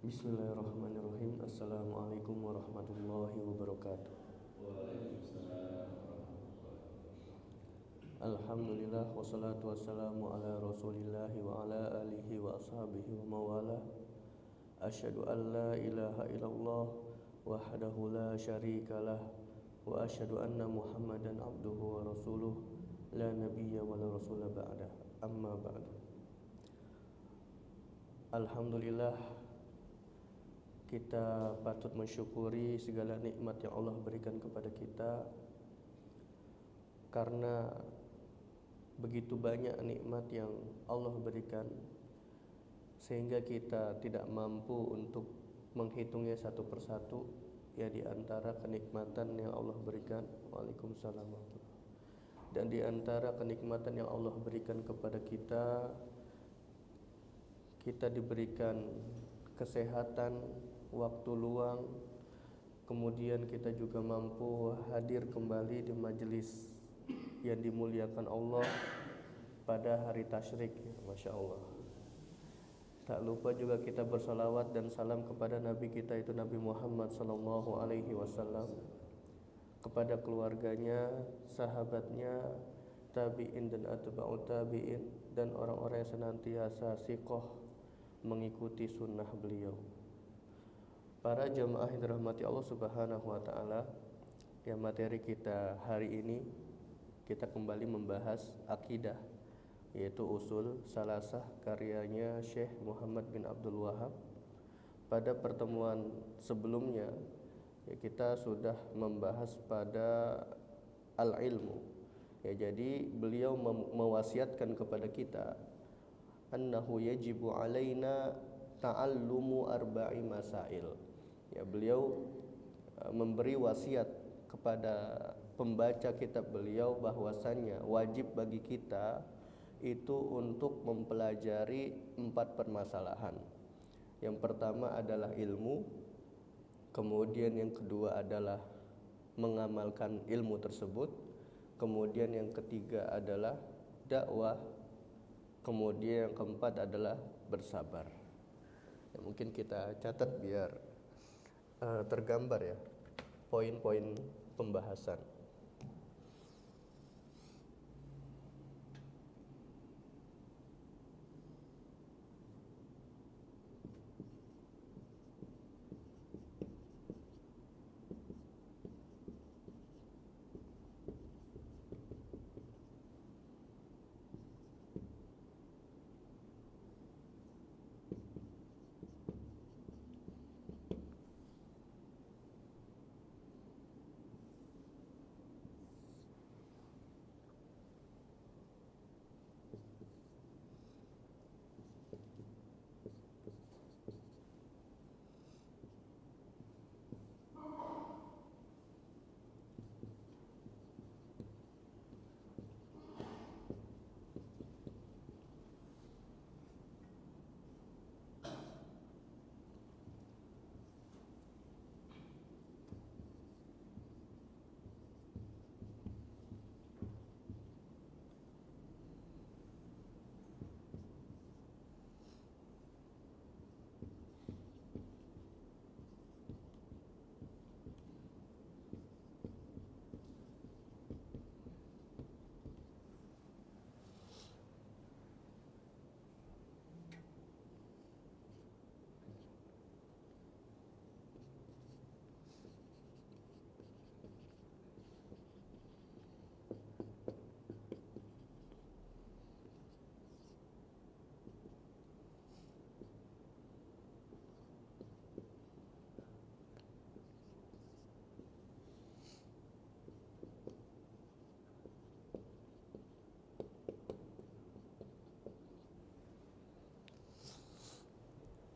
Bismillahirrahmanirrahim. Assalamualaikum warahmatullahi wabarakatuh. Alhamdulillah wassalatu wassalamu ala rasulillahi wa ala alihi wa ashabihi wa mawala. Asyhadu an la ilaha illallah wahdahu la syarikalah wa asyhadu anna Muhammadan abduhu wa rasuluh la nabiyya wa la rasula ba'dah. Amma ba'du. Alhamdulillah, kita patut mensyukuri segala nikmat yang Allah berikan kepada kita, karena begitu banyak nikmat yang Allah berikan sehingga kita tidak mampu untuk menghitungnya satu persatu. Ya, di antara kenikmatan yang Allah berikan, Waalaikumsalam, dan di antara kenikmatan yang Allah berikan kepada kita, kita diberikan kesehatan, waktu luang, kemudian kita juga mampu hadir kembali di majelis yang dimuliakan Allah pada hari tasyrik. Masya Allah. Tak lupa juga kita bersalawat dan salam kepada Nabi kita, itu Nabi Muhammad SAW, kepada keluarganya, sahabatnya, tabi'in dan atba'ut tabi'in, dan orang-orang yang senantiasa siqoh mengikuti sunnah beliau. Para jamaah yang dirahmati Allah Subhanahu wa taala, ya, materi kita hari ini kita kembali membahas akidah, yaitu usul salasah karyanya Syekh Muhammad bin Abdul Wahab. Pada pertemuan sebelumnya, ya, kita sudah membahas pada al-ilmu. Ya, jadi beliau mewasiatkan kepada kita annahu yajibu alaina ta'allumu arba'i masail. Ya, beliau memberi wasiat kepada pembaca kitab beliau bahwasannya wajib bagi kita itu untuk mempelajari 4 permasalahan. Yang pertama adalah ilmu, kemudian yang kedua adalah mengamalkan ilmu tersebut, kemudian yang ketiga adalah dakwah, kemudian yang keempat adalah bersabar. Ya, mungkin kita catat biar tergambar, ya, poin-poin pembahasan.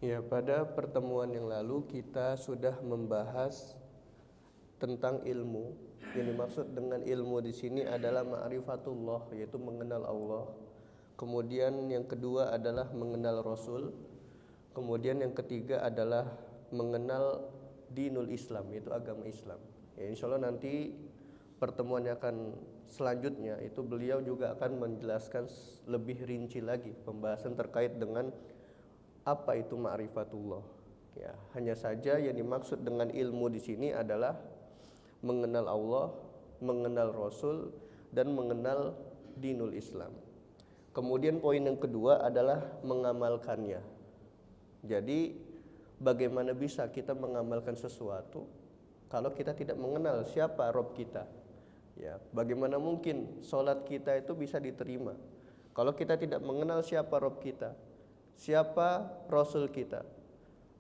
Ya, pada pertemuan yang lalu kita sudah membahas tentang ilmu. Yang dimaksud dengan ilmu di sini adalah ma'rifatullah, yaitu mengenal Allah. Kemudian yang kedua adalah mengenal Rasul. Kemudian yang ketiga adalah mengenal dinul Islam, yaitu agama Islam. Ya, insya Allah nanti pertemuan yang akan selanjutnya itu beliau juga akan menjelaskan lebih rinci lagi pembahasan terkait dengan apa itu ma'rifatullah. Ya, hanya saja yang dimaksud dengan ilmu di sini adalah mengenal Allah, mengenal Rasul, dan mengenal dinul Islam. Kemudian poin yang kedua adalah mengamalkannya. Jadi bagaimana bisa kita mengamalkan sesuatu kalau kita tidak mengenal siapa Rob kita? Ya, bagaimana mungkin sholat kita itu bisa diterima kalau kita tidak mengenal siapa Rob kita, siapa Rasul kita,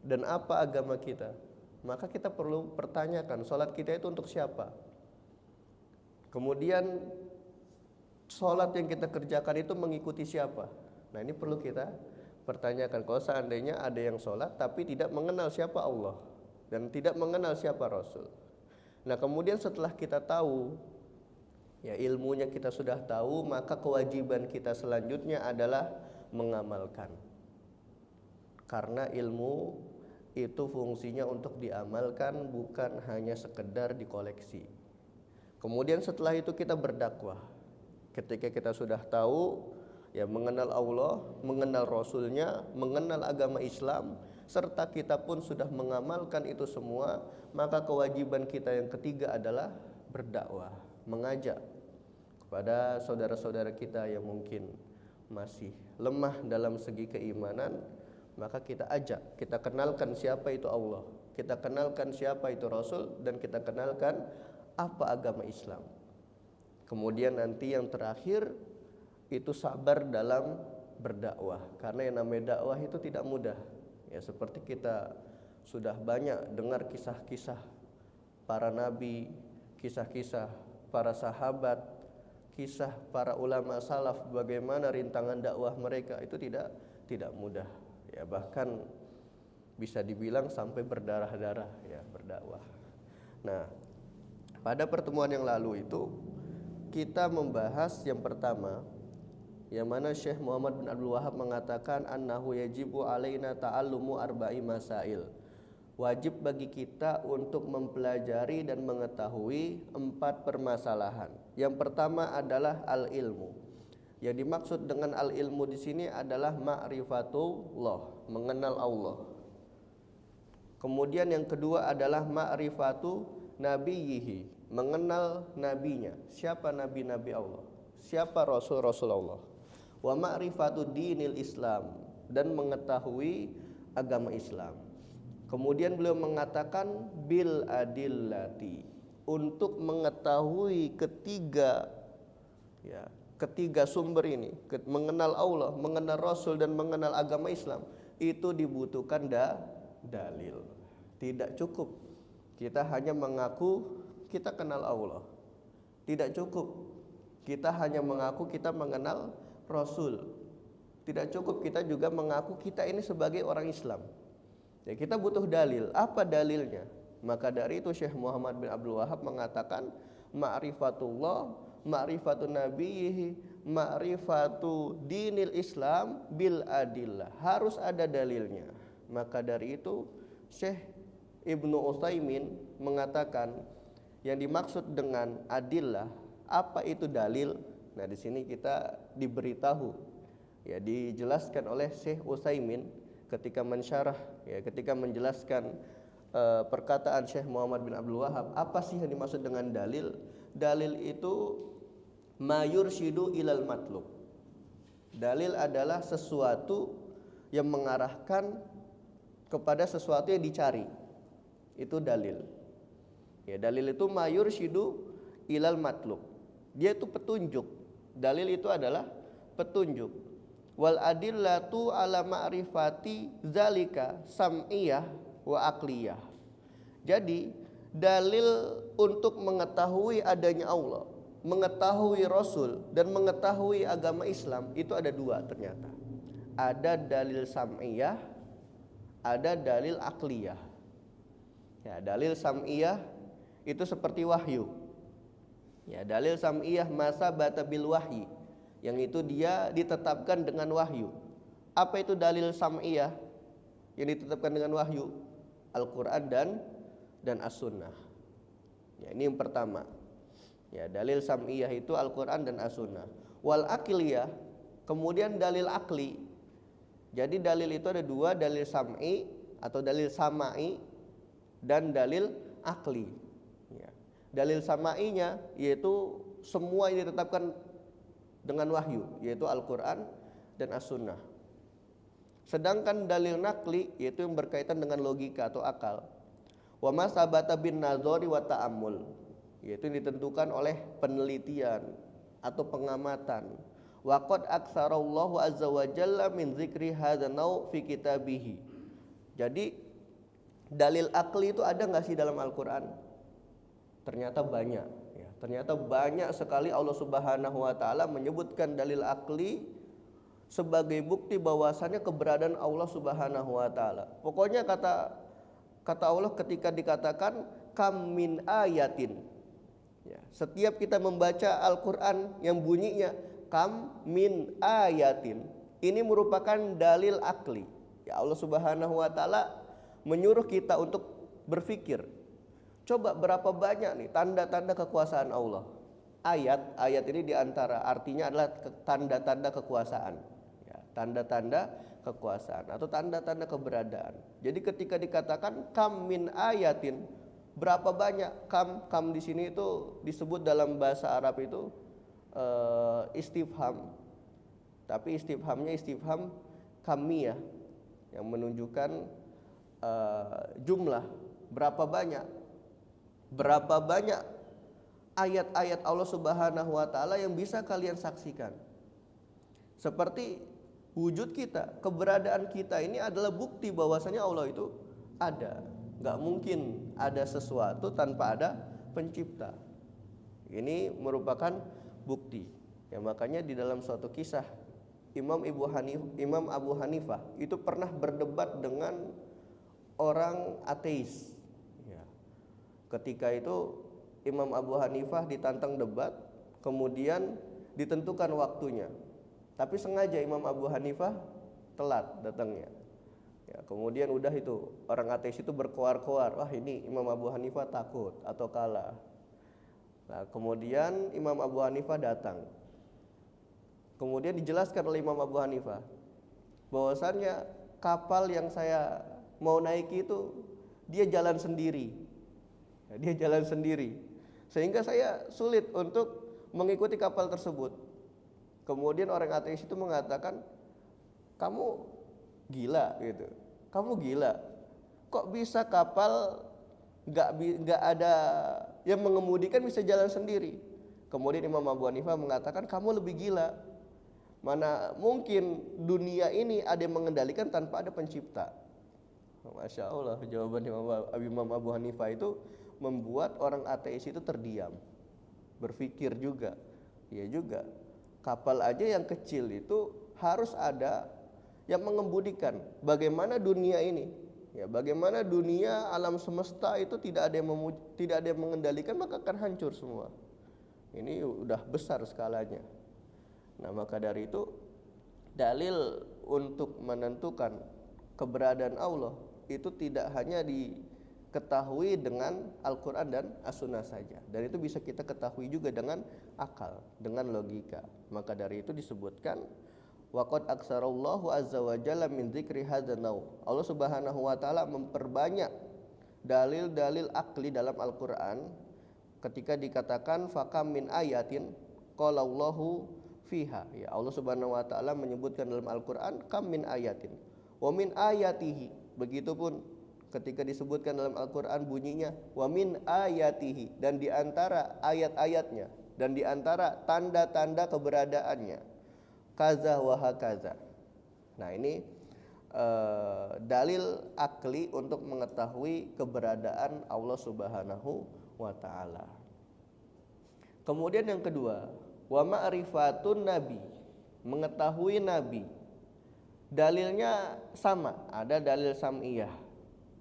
dan apa agama kita? Maka kita perlu pertanyakan sholat kita itu untuk siapa. Kemudian sholat yang kita kerjakan itu mengikuti siapa? Nah, ini perlu kita pertanyakan. Kalau seandainya ada yang sholat tapi tidak mengenal siapa Allah dan tidak mengenal siapa Rasul. Nah, kemudian setelah kita tahu, ya ilmunya kita sudah tahu, maka kewajiban kita selanjutnya adalah mengamalkan. Karena ilmu itu fungsinya untuk diamalkan, bukan hanya sekedar dikoleksi. Kemudian setelah itu kita berdakwah. Ketika kita sudah tahu, ya mengenal Allah, mengenal Rasulnya, mengenal agama Islam, serta kita pun sudah mengamalkan itu semua, maka kewajiban kita yang ketiga adalah berdakwah, mengajak kepada saudara-saudara kita yang mungkin masih lemah dalam segi keimanan. Maka kita ajak, kita kenalkan siapa itu Allah, kita kenalkan siapa itu Rasul, dan kita kenalkan apa agama Islam. Kemudian nanti yang terakhir itu sabar dalam berdakwah, karena yang namanya dakwah itu tidak mudah. Ya, seperti kita sudah banyak dengar kisah-kisah para nabi, kisah-kisah para sahabat, kisah para ulama salaf, bagaimana rintangan dakwah mereka itu tidak mudah. Ya, bahkan bisa dibilang sampai berdarah-darah ya berdakwah. Nah, pada pertemuan yang lalu itu kita membahas yang pertama, yang mana Syekh Muhammad bin Abdul Wahab mengatakan annahu yajibu alaina ta'allumu arba'i masail. Wajib bagi kita untuk mempelajari dan mengetahui 4 permasalahan. Yang pertama adalah al-ilmu. Yang dimaksud dengan al-ilmu di sini adalah ma'rifatullah, mengenal Allah. Kemudian yang kedua adalah ma'rifatu nabiyhi, mengenal nabinya, siapa nabi-nabi Allah, siapa rasul-rasul Allah. Wa ma'rifatu dinil Islam, dan mengetahui agama Islam. Kemudian beliau mengatakan bil adillati, untuk mengetahui ketiga sumber ini, mengenal Allah, mengenal Rasul, dan mengenal agama Islam, itu dibutuhkan dalil. Tidak cukup kita hanya mengaku kita kenal Allah. Tidak cukup kita hanya mengaku kita mengenal Rasul. Tidak cukup kita juga mengaku kita ini sebagai orang Islam. Ya, kita butuh dalil. Apa dalilnya? Maka dari itu Syekh Muhammad bin Abdul Wahab mengatakan ma'rifatullah, ma'rifatu nabiyhi, ma'rifatu dinil Islam bil adillah. Harus ada dalilnya. Maka dari itu Syekh Ibnu Utsaimin mengatakan yang dimaksud dengan adillah, apa itu dalil? Nah, di sini kita diberitahu, ya dijelaskan oleh Syekh Utsaimin ketika mensyarah, ya ketika menjelaskan perkataan Syekh Muhammad bin Abdul Wahab, apa sih yang dimaksud dengan dalil? Dalil itu mayursyidu ilal matlub. Dalil adalah sesuatu yang mengarahkan kepada sesuatu yang dicari. Itu dalil. Ya, dalil itu mayursyidu ilal matlub. Dia itu petunjuk. Dalil itu adalah petunjuk. Wal adillatu ala ma'rifati zalika sam'iyah wa aqliyah. Jadi dalil untuk mengetahui adanya Allah, mengetahui Rasul, dan mengetahui agama Islam itu ada 2 ternyata. Ada dalil sam'iyah, ada dalil aqliyah. Ya, dalil sam'iyah itu seperti wahyu. Ya, dalil sam'iyah masa bata bil wahyi, yang itu dia ditetapkan dengan wahyu. Apa itu dalil sam'iyah yang ditetapkan dengan wahyu? Al-Quran dan As-Sunnah. Ya, ini yang pertama. Ya, dalil sam'iyah itu Al-Quran dan As-Sunnah. Wal aqliyah, kemudian dalil akli. Jadi dalil itu ada 2, dalil sam'i, atau dalil samai dan dalil akli. Ya. Dalil samainya yaitu semua yang ditetapkan dengan wahyu, yaitu Al-Quran dan As-Sunnah. Sedangkan dalil nakli yaitu yang berkaitan dengan logika atau akal. Wa ma sabata bin nazari wa ta'ammul, yaitu ditentukan oleh penelitian atau pengamatan. Wa qad aktsarallahu azza wa jalla min dzikri hadzal nau' fi kitabihi. Jadi dalil akli itu ada enggak sih dalam Al-Qur'an? Ternyata banyak ya. Ternyata banyak sekali Allah Subhanahu wa taala menyebutkan dalil akli sebagai bukti bahwasannya keberadaan Allah Subhanahu wa taala. Pokoknya kata Allah ketika dikatakan kam min ayatin. Ya, setiap kita membaca Al-Qur'an yang bunyinya kam min ayatin, ini merupakan dalil akli. Ya, Allah Subhanahu wa taala menyuruh kita untuk berpikir. Coba berapa banyak nih tanda-tanda kekuasaan Allah. Ayat ini diantara artinya adalah tanda-tanda kekuasaan. Tanda-tanda kekuasaan atau tanda-tanda keberadaan. Jadi ketika dikatakan kam min ayatin, berapa banyak kam di sini itu disebut dalam bahasa Arab itu istifham. Tapi istifhamnya istifham kamiyah yang menunjukkan jumlah, berapa banyak ayat-ayat Allah Subhanahu wa taala yang bisa kalian saksikan. Seperti wujud kita, keberadaan kita ini adalah bukti bahwasanya Allah itu ada. Gak mungkin ada sesuatu tanpa ada pencipta. Ini merupakan bukti. Ya, makanya di dalam suatu kisah Imam Abu Hanifah itu pernah berdebat dengan orang ateis. Ya. Ketika itu Imam Abu Hanifah ditantang debat, kemudian ditentukan waktunya. Tapi sengaja Imam Abu Hanifah telat datangnya. Ya, kemudian udah itu orang ateis itu berkoar-koar, wah ini Imam Abu Hanifah takut atau kalah. Nah, kemudian Imam Abu Hanifah datang. Kemudian dijelaskan oleh Imam Abu Hanifah bahwasannya kapal yang saya mau naiki itu dia jalan sendiri. Ya, dia jalan sendiri. Sehingga saya sulit untuk mengikuti kapal tersebut. Kemudian orang ateis itu mengatakan, kamu gila gitu. Kamu gila. Kok bisa kapal nggak ada yang mengemudikan bisa jalan sendiri? Kemudian Imam Abu Hanifah mengatakan, kamu lebih gila. Mana mungkin dunia ini ada yang mengendalikan tanpa ada pencipta. Masya Allah, jawaban Imam Abu Hanifah itu membuat orang ateis itu terdiam, berpikir juga. Ya juga, kapal aja yang kecil itu harus ada yang mengemudikan. Bagaimana dunia ini? Ya, bagaimana dunia alam semesta itu tidak ada yang mengendalikan, maka akan hancur semua. Ini udah besar skalanya. Nah, maka dari itu dalil untuk menentukan keberadaan Allah itu tidak hanya diketahui dengan Al-Quran dan As-Sunnah saja, dan itu bisa kita ketahui juga dengan akal, dengan logika. Maka dari itu disebutkan waqad aktsarallahu azza wa jalla min dzikri hadzal nau'. Allah Subhanahu wa taala memperbanyak dalil-dalil akli dalam Al-Qur'an ketika dikatakan fakam min ayatin qala Allahu fiha. Ya, Allah Subhanahu wa taala menyebutkan dalam Al-Qur'an kam min ayatin wa min ayatihi. Begitupun ketika disebutkan dalam Al-Qur'an bunyinya wa min ayatihi, dan di antara ayat-ayatnya dan di antara tanda-tanda keberadaannya kaza wa hakaza. Nah, ini dalil akli untuk mengetahui keberadaan Allah Subhanahu wa taala. Kemudian yang kedua, wa ma'rifatun nabi, mengetahui nabi. Dalilnya sama, ada dalil sam'iyah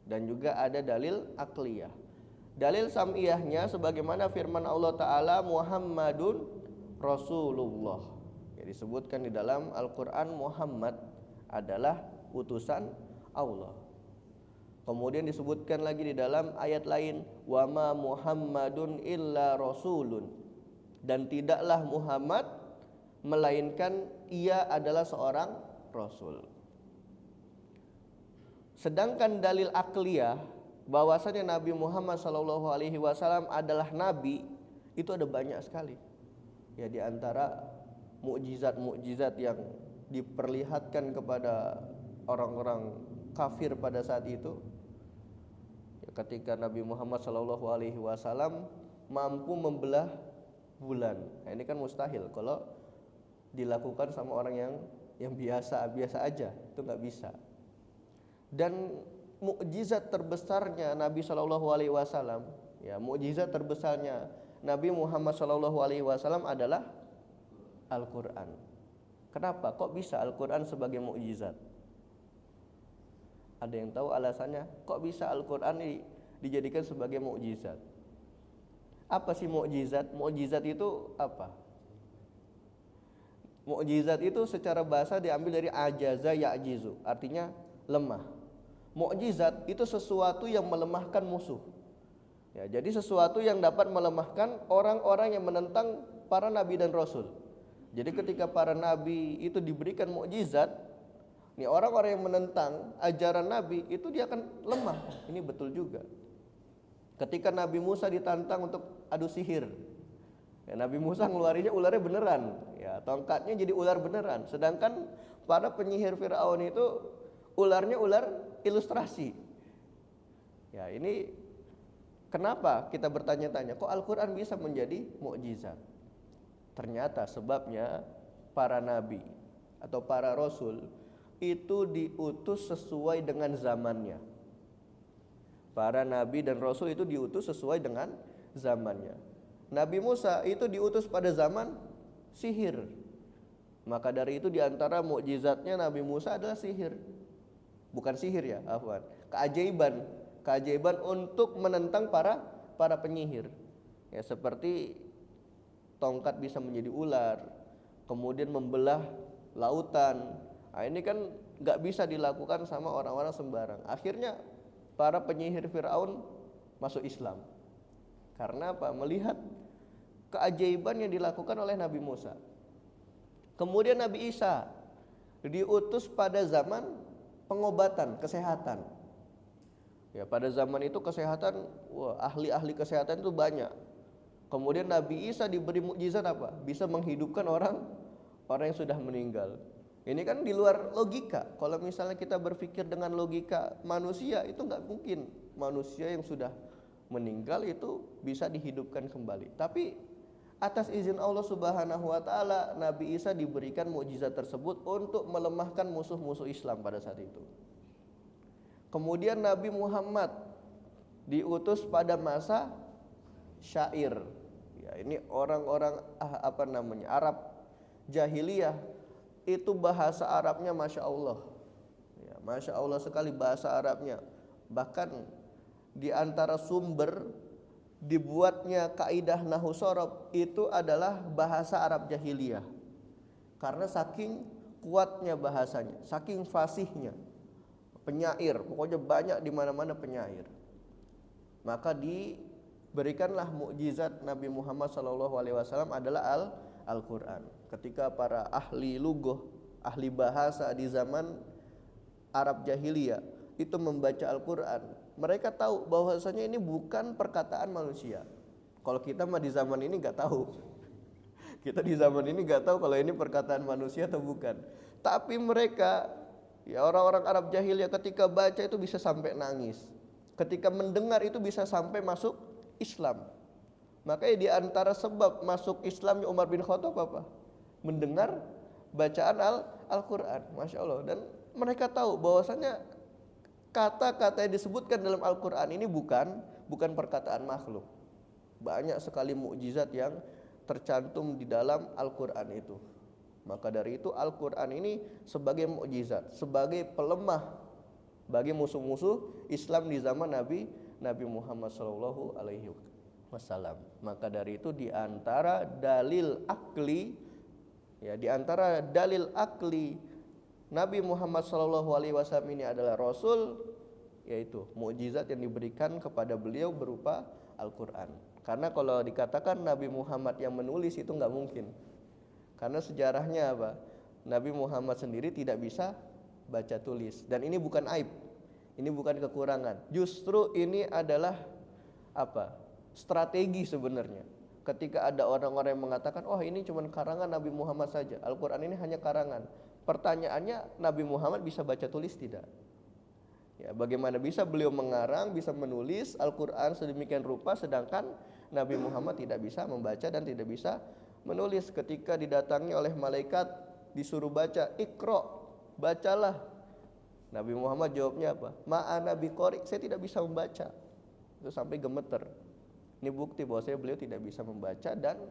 dan juga ada dalil akliyah. Dalil sam'iyahnya sebagaimana firman Allah taala Muhammadun Rasulullah. Ya, disebutkan di dalam Al-Qur'an Muhammad adalah utusan Allah. Kemudian disebutkan lagi di dalam ayat lain wa ma Muhammadun illa rasulun, dan tidaklah Muhammad melainkan ia adalah seorang rasul. Sedangkan dalil akliyah bahwasanya Nabi Muhammad SAW adalah nabi itu ada banyak sekali. Ya, di antara mukjizat-mukjizat yang diperlihatkan kepada orang-orang kafir pada saat itu, ya, ketika Nabi Muhammad SAW mampu membelah bulan. Nah, ini kan mustahil kalau dilakukan sama orang yang biasa aja, itu nggak bisa. Dan mukjizat terbesarnya Nabi SAW, ya, mukjizat terbesarnya Nabi Muhammad SAW adalah Al-Quran. Kenapa? Kok bisa Al-Quran sebagai mukjizat? Ada yang tahu alasannya? Kok bisa Al-Quran dijadikan sebagai mukjizat? Apa sih mukjizat? Mukjizat itu apa? Mukjizat itu secara bahasa diambil dari ajaza ya'jizu, artinya lemah. Mukjizat itu sesuatu yang melemahkan musuh. Ya, jadi sesuatu yang dapat melemahkan orang-orang yang menentang para nabi dan rasul. Jadi ketika para nabi itu diberikan mukjizat, nih orang-orang yang menentang ajaran nabi itu dia akan lemah. Ini betul juga. Ketika Nabi Musa ditantang untuk adu sihir, ya, Nabi Musa ngeluarinnya ularnya beneran, ya, tongkatnya jadi ular beneran. Sedangkan para penyihir Firaun itu ularnya ular ilustrasi. Ya, ini kenapa kita bertanya-tanya, kok Al-Quran bisa menjadi mukjizat? Ternyata sebabnya para nabi atau para rasul itu diutus sesuai dengan zamannya. Para nabi dan rasul itu diutus sesuai dengan zamannya. Nabi Musa itu diutus pada zaman sihir. Maka dari itu diantara mukjizatnya Nabi Musa adalah sihir. Bukan sihir ya, afwan. Keajaiban untuk menentang para penyihir. Ya, seperti tongkat bisa menjadi ular, kemudian membelah lautan. Nah, ini kan nggak bisa dilakukan sama orang-orang sembarang. Akhirnya para penyihir Firaun masuk Islam. Karena apa? Melihat keajaiban yang dilakukan oleh Nabi Musa. Kemudian Nabi Isa diutus pada zaman pengobatan, kesehatan. Ya, pada zaman itu kesehatan, ahli-ahli kesehatan itu banyak. Kemudian Nabi Isa diberi mukjizat apa? Bisa menghidupkan orang yang sudah meninggal. Ini kan di luar logika. Kalau misalnya kita berpikir dengan logika manusia, itu nggak mungkin manusia yang sudah meninggal itu bisa dihidupkan kembali. Tapi atas izin Allah Subhanahu wa taala, Nabi Isa diberikan mukjizat tersebut untuk melemahkan musuh-musuh Islam pada saat itu. Kemudian Nabi Muhammad diutus pada masa syair. Ya, ini orang-orang Arab jahiliyah itu bahasa Arabnya Masya Allah. Ya, Masya Allah sekali bahasa Arabnya. Bahkan di antara sumber dibuatnya kaidah nahwu shorof itu adalah bahasa Arab jahiliyah. Karena saking kuatnya bahasanya, saking fasihnya. Penyair, pokoknya banyak di mana-mana penyair. Maka diberikanlah mukjizat Nabi Muhammad SAW adalah Al-Quran. Ketika para ahli lughah, ahli bahasa di zaman Arab jahiliyah itu membaca Al-Quran, mereka tahu bahwasanya ini bukan perkataan manusia. Kalau kita mah di zaman ini nggak tahu. Kita di zaman ini nggak tahu kalau ini perkataan manusia atau bukan. Tapi mereka, ya, orang-orang Arab jahiliyah ketika baca itu bisa sampai nangis. Ketika mendengar itu bisa sampai masuk Islam. Makanya di antara sebab masuk Islamnya Umar bin Khattab apa? Mendengar bacaan Al-Quran. Masya Allah. Dan mereka tahu bahwasanya kata-kata yang disebutkan dalam Al-Quran ini bukan perkataan makhluk. Banyak sekali mukjizat yang tercantum di dalam Al-Quran itu. Maka dari itu Al-Quran ini sebagai mukjizat, sebagai pelemah bagi musuh-musuh Islam di zaman Nabi Muhammad SAW. Maka dari itu di antara dalil akli, ya, di antara dalil akli Nabi Muhammad SAW ini adalah Rasul, yaitu mukjizat yang diberikan kepada beliau berupa Al-Quran. Karena kalau dikatakan Nabi Muhammad yang menulis itu nggak mungkin. Karena sejarahnya apa? Nabi Muhammad sendiri tidak bisa baca tulis. Dan ini bukan aib. Ini bukan kekurangan. Justru ini adalah apa? Strategi sebenarnya. Ketika ada orang-orang yang mengatakan, oh ini cuma karangan Nabi Muhammad saja, Al-Quran ini hanya karangan. Pertanyaannya, Nabi Muhammad bisa baca tulis tidak? Ya, bagaimana bisa beliau mengarang, bisa menulis Al-Quran sedemikian rupa, sedangkan Nabi Muhammad tidak bisa membaca dan tidak bisa menulis. Ketika didatangi oleh malaikat, disuruh baca, Iqra, bacalah. Nabi Muhammad jawabnya apa? Ma'ana biqori, saya tidak bisa membaca. Itu sampai gemeter. Ini bukti bahwa beliau tidak bisa membaca, dan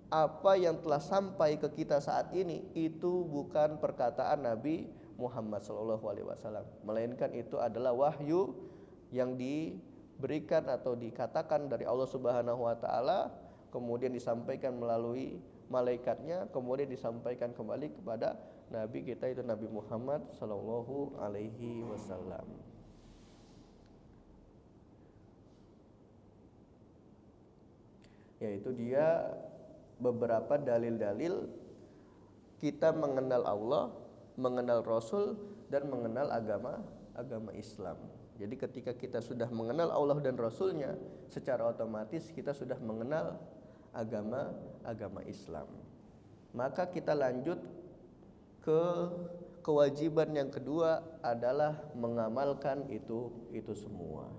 apa yang telah sampai ke kita saat ini itu bukan perkataan Nabi Muhammad SAW, melainkan itu adalah wahyu yang diberikan atau dikatakan dari Allah Subhanahu wa taala, kemudian disampaikan melalui malaikatnya, kemudian disampaikan kembali kepada Nabi kita itu Nabi Muhammad SAW. Yaitu dia beberapa dalil-dalil kita mengenal Allah, mengenal Rasul, dan mengenal agama Islam. Jadi ketika kita sudah mengenal Allah dan Rasulnya, secara otomatis kita sudah mengenal agama Islam. Maka kita lanjut ke kewajiban yang kedua adalah mengamalkan itu semua.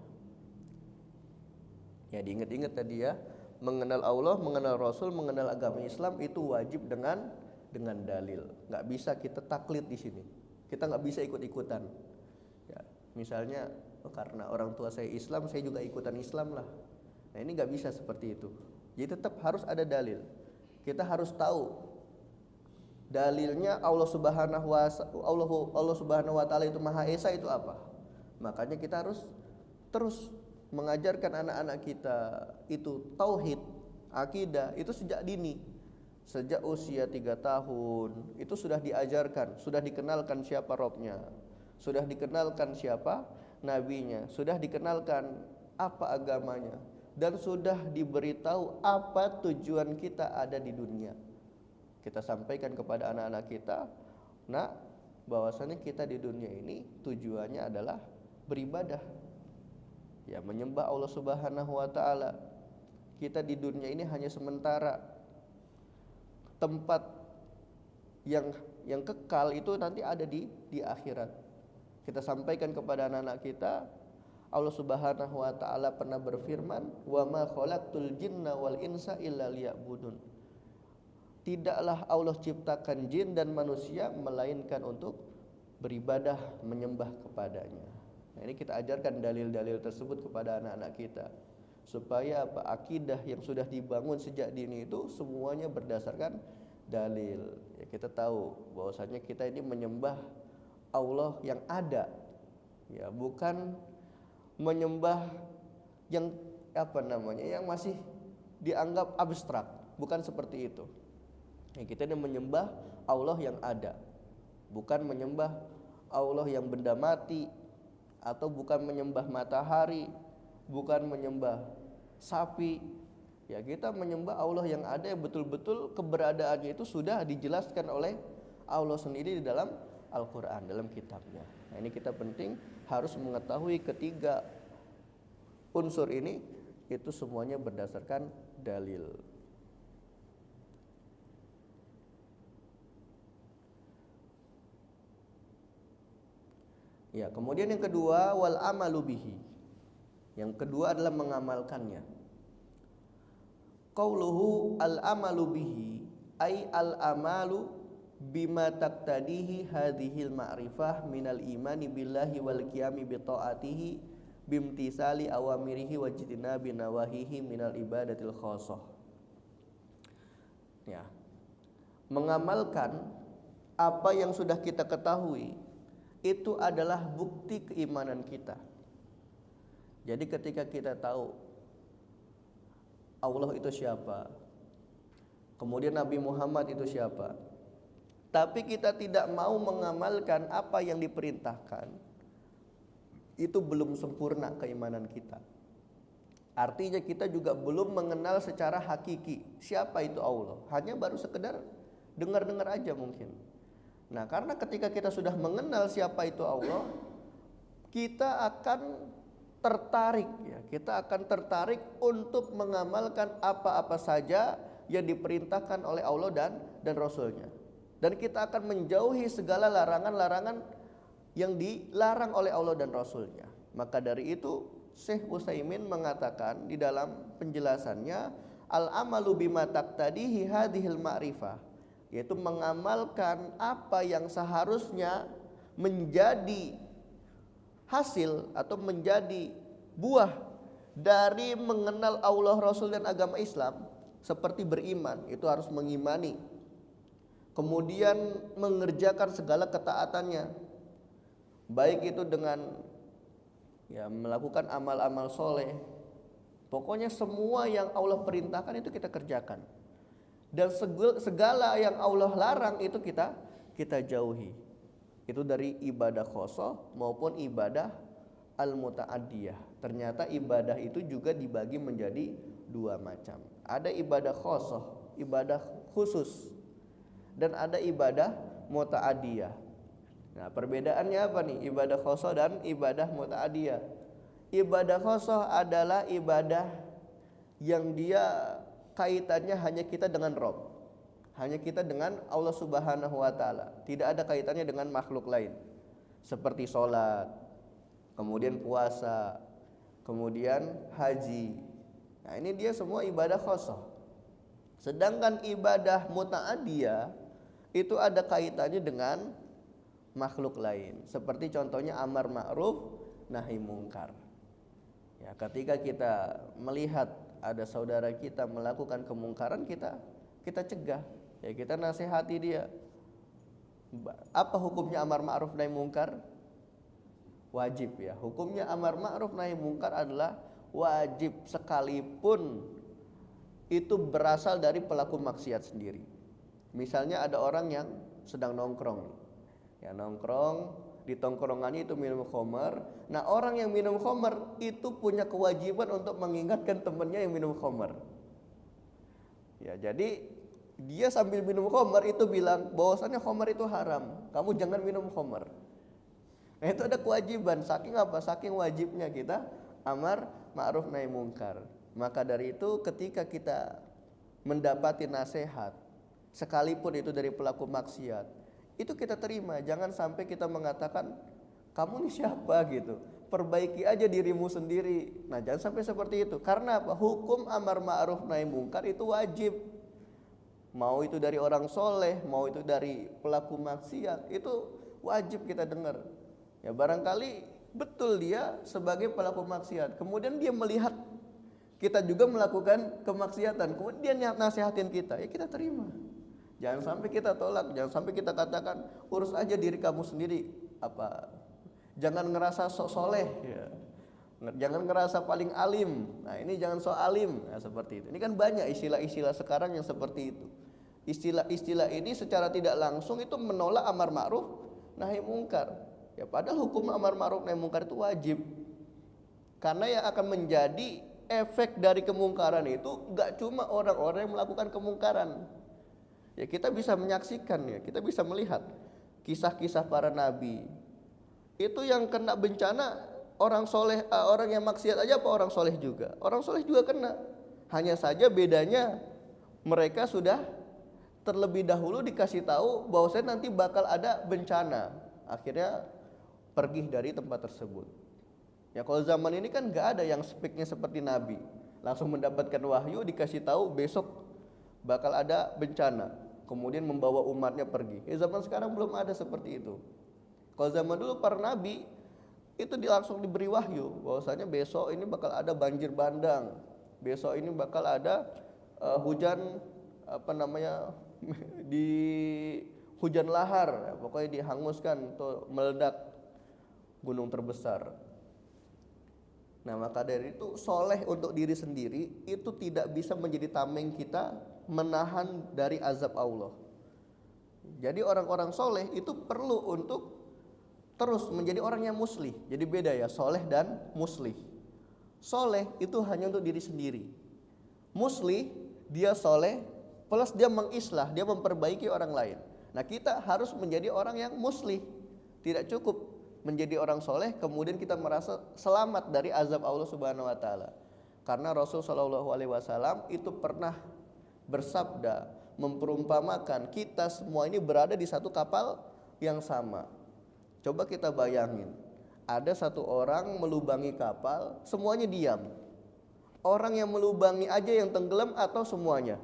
Ya, diingat-ingat tadi ya, mengenal Allah, mengenal Rasul, mengenal agama Islam itu wajib dengan dalil. Nggak bisa kita taklid di sini. Kita nggak bisa ikut-ikutan. Ya, misalnya karena orang tua saya Islam, saya juga ikutan Islam lah. Nah, ini nggak bisa seperti itu. Jadi tetap harus ada dalil. Kita harus tahu dalilnya Allah Subhanahu wa taala itu Maha Esa itu apa. Makanya kita harus terus mengajarkan anak-anak kita itu tauhid, akidah itu sejak dini. Sejak usia 3 tahun itu sudah diajarkan, sudah dikenalkan siapa Robnya, sudah dikenalkan siapa nabinya, sudah dikenalkan apa agamanya, dan sudah diberitahu apa tujuan kita ada di dunia. Kita sampaikan kepada anak-anak kita, nah bahwasanya kita di dunia ini tujuannya adalah beribadah, ya, menyembah Allah Subhanahu wa taala. Kita di dunia ini hanya sementara. Tempat yang kekal itu nanti ada di akhirat. Kita sampaikan kepada anak-anak kita, Allah Subhanahu wa taala pernah berfirman, "Wa ma khalaqtul jinna wal insa illa liya'budun." Tidaklah Allah ciptakan jin dan manusia melainkan untuk beribadah, menyembah kepadanya. Nah, ini kita ajarkan dalil-dalil tersebut kepada anak-anak kita, supaya apa? Akidah yang sudah dibangun sejak dini itu semuanya berdasarkan dalil. Ya, kita tahu bahwasanya kita ini menyembah Allah yang ada, ya, bukan menyembah yang yang masih dianggap abstrak, bukan seperti itu. Ya, kita ini menyembah Allah yang ada, bukan menyembah Allah yang benda mati, atau bukan menyembah matahari, bukan menyembah sapi. Ya, kita menyembah Allah yang ada, yang betul-betul keberadaannya itu sudah dijelaskan oleh Allah sendiri di dalam Al-Quran, dalam kitabnya. Nah, ini kita penting harus mengetahui ketiga unsur ini itu semuanya berdasarkan dalil. Ya, kemudian yang kedua, wal amalu bihi. Yang kedua adalah mengamalkannya. Qauluhu al amalu bihi ay al amalu bima taqtadihi hadhil ma'rifah minal imani billahi wal qiyami bi taatihi bimtisali awamirihi wa jitinabi nawahihi minal ibadatil khassah. Ya. Mengamalkan apa yang sudah kita ketahui itu adalah bukti keimanan kita. Jadi ketika kita tahu Allah itu siapa, kemudian Nabi Muhammad itu siapa, tapi kita tidak mau mengamalkan apa yang diperintahkan, itu belum sempurna keimanan kita. Artinya kita juga belum mengenal secara hakiki siapa itu Allah, hanya baru sekedar dengar-dengar aja mungkin. Nah, karena ketika kita sudah mengenal siapa itu Allah, kita akan tertarik ya, kita akan tertarik untuk mengamalkan apa-apa saja yang diperintahkan oleh Allah dan Rasulnya. Dan kita akan menjauhi segala larangan-larangan yang dilarang oleh Allah dan Rasulnya. Maka dari itu Syekh Utsaimin mengatakan di dalam penjelasannya, al-amalu bima taqtadihi hadhil ma'rifah, yaitu mengamalkan apa yang seharusnya menjadi hasil atau menjadi buah dari mengenal Allah, Rasul dan agama Islam, seperti beriman, itu harus mengimani, kemudian mengerjakan segala ketaatannya, baik itu dengan ya melakukan amal-amal soleh. Pokoknya semua yang Allah perintahkan itu kita kerjakan, dan segala yang Allah larang itu kita jauhi. Itu dari ibadah khosoh maupun ibadah al-muta'addiyah. Ternyata ibadah itu juga dibagi menjadi dua macam. Ada ibadah khosoh, ibadah khusus, dan ada ibadah muta'addiyah. Nah, perbedaannya apa nih? Ibadah khosoh dan ibadah muta'addiyah. Ibadah khosoh adalah ibadah yang dia kaitannya hanya kita dengan Rabb, hanya kita dengan Allah Subhanahu wa taala, tidak ada kaitannya dengan makhluk lain. Seperti sholat, kemudian puasa, kemudian haji. Nah, ini dia semua ibadah khosoh. Sedangkan ibadah muta'addiyah itu ada kaitannya dengan makhluk lain. Seperti contohnya amar ma'ruf nahi mungkar. Ya, ketika kita melihat ada saudara kita melakukan kemungkaran, kita cegah. Ya, kita nasihati dia. Apa hukumnya amar ma'ruf nahi mungkar? Wajib ya. Hukumnya amar ma'ruf nahi mungkar adalah wajib, sekalipun itu berasal dari pelaku maksiat sendiri. Misalnya ada orang yang sedang nongkrong, ya nongkrong di tongkrongannya itu minum khamar. Nah, orang yang minum khamar itu punya kewajiban untuk mengingatkan temannya yang minum khamar. Ya, jadi dia sambil minum khamar itu bilang bahwasannya khamar itu haram, kamu jangan minum khamar. Nah, itu ada kewajiban. Saking apa? Saking wajibnya kita amar ma'ruf nahi mungkar. Maka dari itu ketika kita mendapati nasihat, sekalipun itu dari pelaku maksiat, itu kita terima. Jangan sampai kita mengatakan, kamu ini siapa gitu, perbaiki aja dirimu sendiri. Nah, jangan sampai seperti itu. Karena apa? Hukum amar ma'ruf nahi mungkar itu wajib. Mau itu dari orang soleh, mau itu dari pelaku maksiat, itu wajib kita dengar. Ya, barangkali betul dia sebagai pelaku maksiat, kemudian dia melihat kita juga melakukan kemaksiatan, kemudian dia nasihatin kita, ya kita terima. Jangan sampai kita tolak, jangan sampai kita katakan urus aja diri kamu sendiri. Jangan ngerasa sok soleh, ya. Jangan ngerasa paling alim. Nah, ini jangan sok alim. Nah, seperti itu. Ini kan banyak istilah-istilah sekarang yang seperti itu. Istilah-istilah ini secara tidak langsung itu menolak amar ma'ruf nahi mungkar. Ya, padahal hukum amar ma'ruf nahi mungkar itu wajib. Karena yang akan menjadi efek dari kemungkaran itu gak cuma orang-orang yang melakukan kemungkaran. Ya, kita bisa menyaksikan, ya, kita bisa melihat kisah-kisah para nabi. Itu yang kena bencana orang soleh, orang yang maksiat aja apa orang soleh juga? Orang soleh juga kena. Hanya saja bedanya mereka sudah terlebih dahulu dikasih tahu bahwasanya nanti bakal ada bencana. Akhirnya pergi dari tempat tersebut. Ya, kalau zaman ini kan gak ada yang speknya seperti Nabi, langsung mendapatkan wahyu dikasih tahu besok bakal ada bencana, kemudian membawa umatnya pergi. Ya, zaman sekarang belum ada seperti itu. Kalau zaman dulu para nabi itu langsung diberi wahyu bahwasanya besok ini bakal ada banjir bandang, besok ini bakal ada hujan di hujan lahar, pokoknya dihanguskan atau meledak gunung terbesar. Nah, maka dari itu soleh untuk diri sendiri itu tidak bisa menjadi tameng kita menahan dari azab Allah. Jadi orang-orang soleh itu perlu untuk terus menjadi orang yang muslih. Jadi beda ya, soleh dan muslih. Soleh itu hanya untuk diri sendiri. Muslih dia soleh plus dia mengislah, dia memperbaiki orang lain. Nah, kita harus menjadi orang yang muslih. Tidak cukup menjadi orang soleh, kemudian kita merasa selamat dari azab Allah Subhanahu Wa Taala. Karena Rasul Shallallahu Alaihi Wasallam itu pernah bersabda, memperumpamakan kita semua ini berada di satu kapal yang sama. Coba kita bayangin, ada satu orang melubangi kapal, semuanya diam. Orang yang melubangi aja yang tenggelam atau semuanya?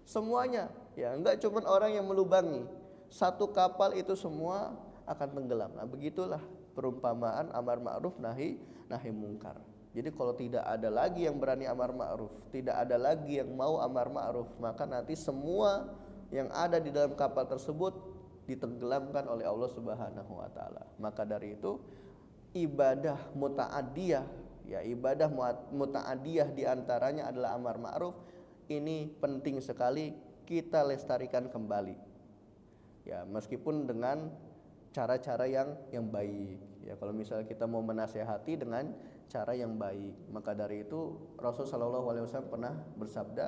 Semuanya, ya enggak cuma orang yang melubangi. Satu kapal itu semua akan tenggelam. Nah, begitulah perumpamaan amar ma'ruf nahi mungkar. Jadi kalau tidak ada lagi yang berani amar ma'ruf, tidak ada lagi yang mau amar ma'ruf, maka nanti semua yang ada di dalam kapal tersebut ditenggelamkan oleh Allah Subhanahu wa taala. Maka dari itu ibadah muta'addiyah, ya ibadah muta'addiyah diantaranya adalah amar ma'ruf. Ini penting sekali kita lestarikan kembali, ya meskipun dengan cara-cara yang baik. Ya kalau misalnya kita mau menasehati dengan cara yang baik, maka dari itu Rasul Shallallahu Alaihi Wasallam pernah bersabda,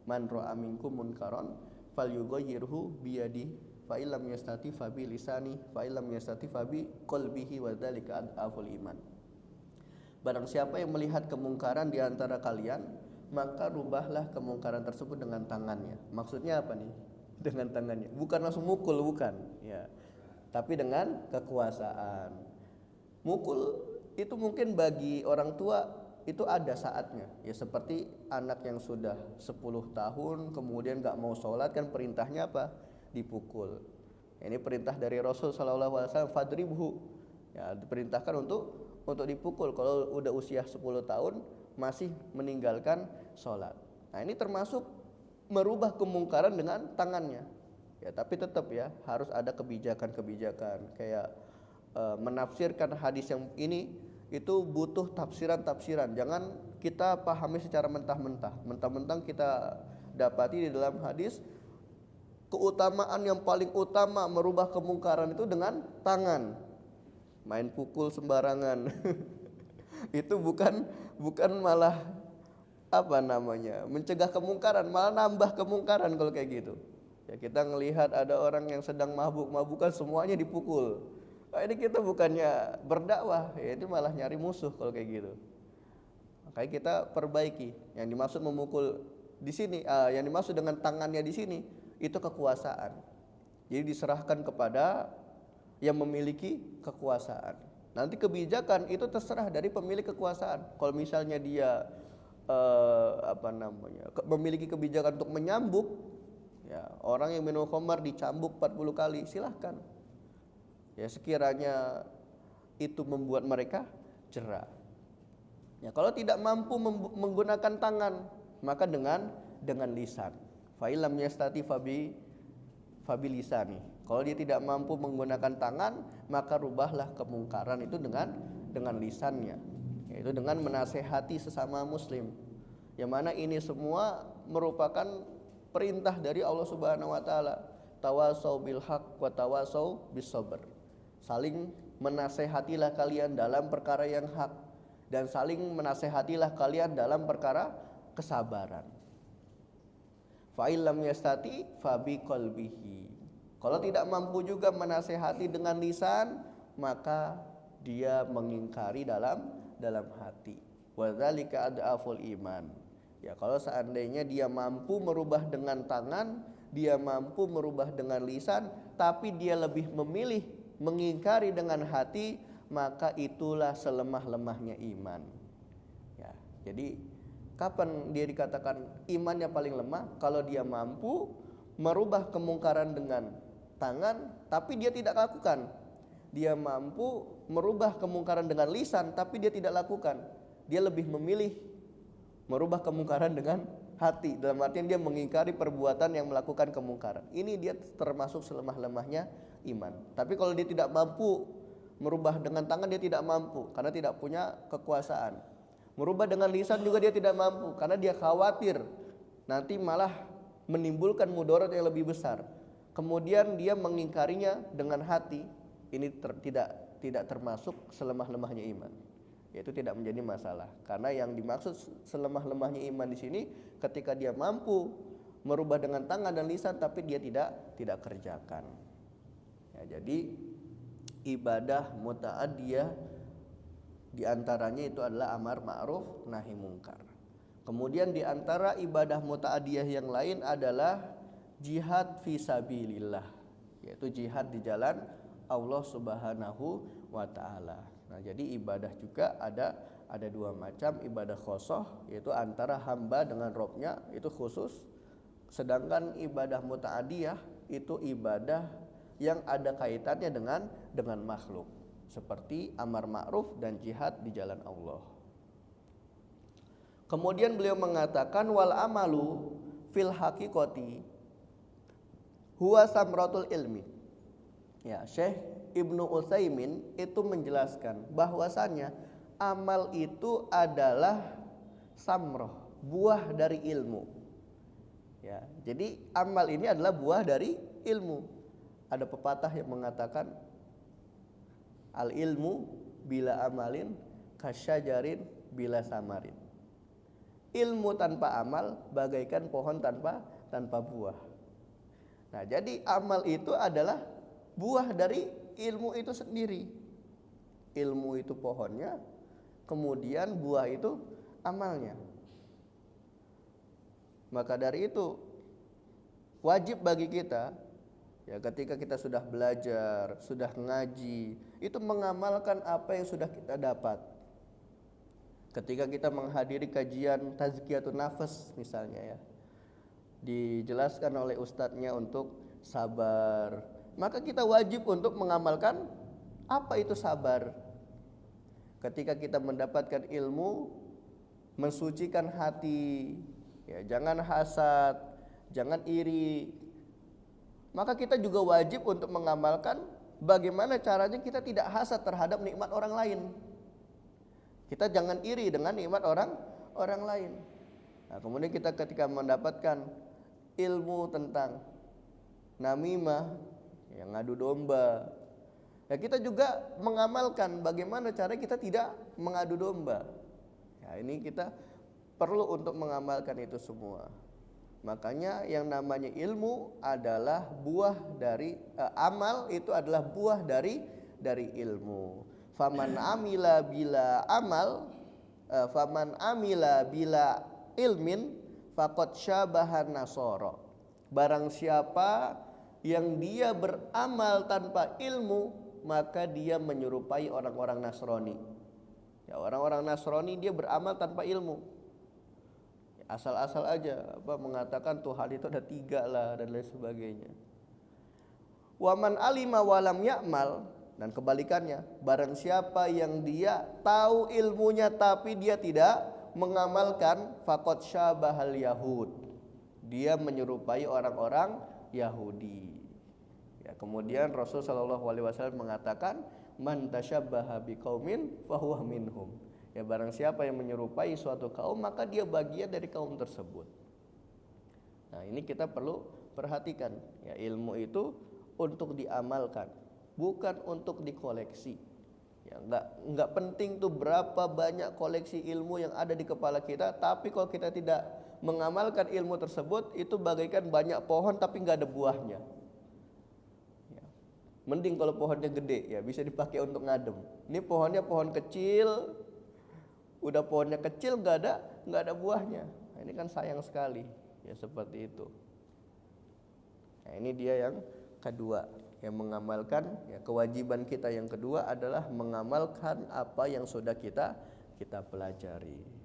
man ra'a minkum munkaron falyughayyirhu biyadi fa illam yastati fa bi lisani fa illam yastati fa bi qalbihi wa dzalika adaful iman. Barang siapa yang melihat kemungkaran di antara kalian, maka rubahlah kemungkaran tersebut dengan tangannya. Maksudnya apa nih? Dengan tangannya, bukan langsung mukul, bukan ya, tapi dengan kekuasaan. Mukul itu mungkin bagi orang tua itu ada saatnya, ya seperti anak yang sudah 10 tahun kemudian gak mau sholat, kan perintahnya apa? Dipukul. Ini perintah dari Rasul Sallallahu Alaihi Wasallam, fadribhu, ya diperintahkan untuk dipukul kalau udah usia 10 tahun masih meninggalkan sholat. Nah ini termasuk merubah kemungkaran dengan tangannya, ya tapi tetap ya harus ada kebijakan-kebijakan kayak menafsirkan hadis yang ini itu butuh tafsiran. Jangan kita pahami secara mentah-mentah kita dapati di dalam hadis keutamaan yang paling utama merubah kemungkaran itu dengan tangan, main pukul sembarangan. Itu bukan malah mencegah kemungkaran, malah nambah kemungkaran kalau kayak gitu. Ya kita ngelihat ada orang yang sedang mabuk-mabukan semuanya dipukul. Nah, ini kita bukannya berdakwah, ya ini malah nyari musuh kalau kayak gitu. Makanya kita perbaiki. Yang dimaksud memukul di sini, yang dimaksud dengan tangannya di sini itu kekuasaan. Jadi diserahkan kepada yang memiliki kekuasaan. Nanti kebijakan itu terserah dari pemilik kekuasaan. Kalau misalnya dia memiliki kebijakan untuk menyambuk, ya orang yang minum khamar dicambuk 40 kali, silahkan. Ya sekiranya itu membuat mereka jera. Ya kalau tidak mampu menggunakan tangan, maka dengan lisan. Fa illam yastati fabi lisani. Kalau dia tidak mampu menggunakan tangan, maka rubahlah kemungkaran itu dengan lisannya, yaitu dengan menasehati sesama muslim. Yang mana ini semua merupakan perintah dari Allah Subhanahu wa taala. Tawasau bil haq wa tawasau bis sabr. Saling menasehatilah kalian dalam perkara yang hak dan saling menasehatilah kalian dalam perkara kesabaran. Fa illam yastati fa bi qalbihi. Kalau tidak mampu juga menasehati dengan lisan, maka dia mengingkari dalam hati. Wa dzalika adaful iman. Ya kalau seandainya dia mampu merubah dengan tangan, dia mampu merubah dengan lisan, tapi dia lebih memilih mengingkari dengan hati, maka itulah selemah-lemahnya iman. Ya, jadi kapan dia dikatakan imannya paling lemah? Kalau dia mampu merubah kemungkaran dengan tangan, tapi dia tidak lakukan. Dia mampu merubah kemungkaran dengan lisan, tapi dia tidak lakukan. Dia lebih memilih merubah kemungkaran dengan hati, dalam artian dia mengingkari perbuatan yang melakukan kemungkaran. Ini dia termasuk selemah-lemahnya iman. Tapi kalau dia tidak mampu merubah dengan tangan, dia tidak mampu karena tidak punya kekuasaan. Merubah dengan lisan juga dia tidak mampu karena dia khawatir nanti malah menimbulkan mudarat yang lebih besar. Kemudian dia mengingkarinya dengan hati. Ini tidak termasuk selemah-lemahnya iman. Yaitu tidak menjadi masalah. Karena yang dimaksud selemah-lemahnya iman di sini ketika dia mampu merubah dengan tangan dan lisan tapi dia tidak kerjakan. Ya, jadi ibadah muta'addiyah, di antaranya itu adalah amar ma'ruf nahi mungkar. Kemudian di antara ibadah muta'addiyah yang lain adalah jihad fi sabilillah, yaitu jihad di jalan Allah Subhanahu wa taala. Nah, jadi ibadah juga ada dua macam, ibadah khosoh yaitu antara hamba dengan Robnya, itu khusus. Sedangkan ibadah muta'addiyah itu ibadah yang ada kaitannya dengan makhluk, seperti amar ma'ruf dan jihad di jalan Allah. Kemudian beliau mengatakan wal amalu fil haqiqati huwa samratul ilmi. Ya, Syekh Ibnu Utsaimin itu menjelaskan bahwasannya amal itu adalah samroh, buah dari ilmu. Ya, jadi amal ini adalah buah dari ilmu. Ada pepatah yang mengatakan al ilmu bila amalin kasyajarin bila samarin. Ilmu tanpa amal bagaikan pohon tanpa buah. Nah, jadi amal itu adalah buah dari ilmu itu sendiri. Ilmu itu pohonnya, kemudian buah itu amalnya. Maka dari itu wajib bagi kita, ya, ketika kita sudah belajar, sudah ngaji, itu mengamalkan apa yang sudah kita dapat. Ketika kita menghadiri kajian tazkiyatun nafas misalnya, ya, dijelaskan oleh ustadznya untuk sabar, maka kita wajib untuk mengamalkan apa itu sabar. Ketika kita mendapatkan ilmu, mensucikan hati, ya, jangan hasad, jangan iri. Maka kita juga wajib untuk mengamalkan bagaimana caranya kita tidak hasad terhadap nikmat orang lain. Kita jangan iri dengan nikmat orang lain. Nah, kemudian kita ketika mendapatkan ilmu tentang namimah, yang ngadu domba, ya, kita juga mengamalkan bagaimana cara kita tidak mengadu domba. Ya, ini kita perlu untuk mengamalkan itu semua. Makanya yang namanya ilmu adalah buah dari amal itu adalah buah dari ilmu. Faman amila bila amal, faman amila bila ilmin faqad syabahan nasara. Barang siapa yang dia beramal tanpa ilmu, maka dia menyerupai orang-orang Nasrani. Ya, orang-orang Nasrani dia beramal tanpa ilmu. Asal-asal aja mengatakan Tuhan itu ada 3 lah dan lain sebagainya. Waman alima walam ya'mal, dan kebalikannya, barang siapa yang dia tahu ilmunya tapi dia tidak mengamalkan, faqad syabahal yahud, dia menyerupai orang-orang Yahudi. Ya, kemudian Rasul sallallahu alaihi wasallam mengatakan man tasyabbaha biqaumin fahuwa minhum. Ya, barang siapa yang menyerupai suatu kaum maka dia bagian dari kaum tersebut. Nah, ini kita perlu perhatikan, ya, ilmu itu untuk diamalkan, bukan untuk dikoleksi. Ya, enggak penting tuh berapa banyak koleksi ilmu yang ada di kepala kita, tapi kalau kita tidak mengamalkan ilmu tersebut, itu bagaikan banyak pohon tapi enggak ada buahnya. Ya. Mending kalau pohonnya gede, ya bisa dipakai untuk ngadem. Ini pohonnya pohon kecil, udah pohonnya kecil enggak ada buahnya. Nah, ini kan sayang sekali, ya, seperti itu. Nah, ini dia yang kedua, yang mengamalkan, ya, kewajiban kita yang kedua adalah mengamalkan apa yang sudah kita pelajari.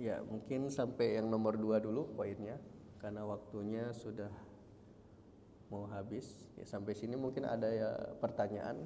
Ya, mungkin sampai yang nomor 2 dulu poinnya, karena waktunya sudah mau habis. Ya, sampai sini mungkin ada ya pertanyaan.